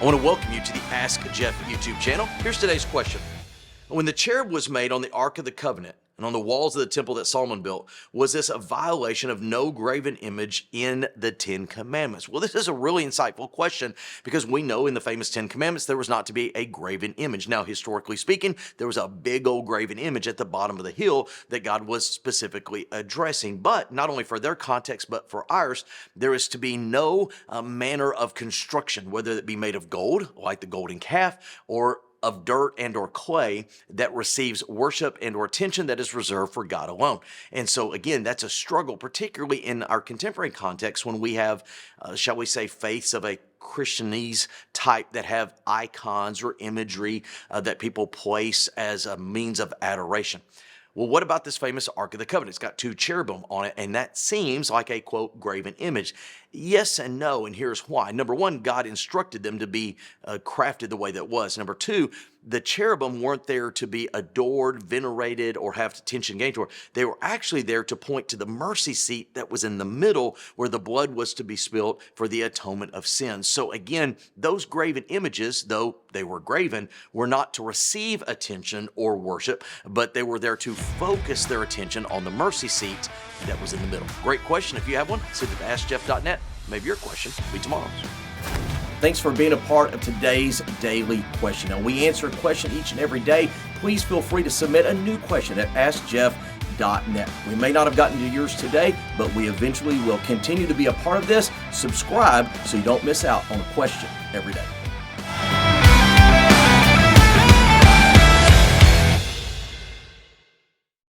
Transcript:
want to welcome you to the Ask Jeff YouTube channel. Here's today's question. When the cherub was made on the Ark of the Covenant and on the walls of the temple that Solomon built, was this a violation of no graven image in the Ten Commandments? Well, this is a really insightful question because we know in the famous Ten Commandments there was not to be a graven image. Now, historically speaking, there was a big old graven image at the bottom of the hill that God was specifically addressing. But not only for their context, but for ours, there is to be no manner of construction, whether it be made of gold, like the golden calf, or of dirt and or clay that receives worship and or attention that is reserved for God alone. And so again, that's a struggle, particularly in our contemporary context when we have, shall we say, faiths of a Christianese type that have icons or imagery that people place as a means of adoration. Well, what about this famous Ark of the Covenant? It's got two cherubim on it, and that seems like a, quote, graven image. Yes and no, and here's why. Number one, God instructed them to be crafted the way that was. Number two, the cherubim weren't there to be adored, venerated, or have attention gained toward. They were actually there to point to the mercy seat that was in the middle where the blood was to be spilled for the atonement of sins. So again, those graven images, though they were graven, were not to receive attention or worship, but they were there to focus their attention on the mercy seat that was in the middle. Great question. If you have one, send it to AskJeff.net. Maybe your question will be tomorrow's. Thanks for being a part of today's daily question. Now, we answer a question each and every day. Please feel free to submit a new question at AskJeff.net. We may not have gotten to yours today, but we eventually will continue to be a part of this. Subscribe so you don't miss out on a question every day.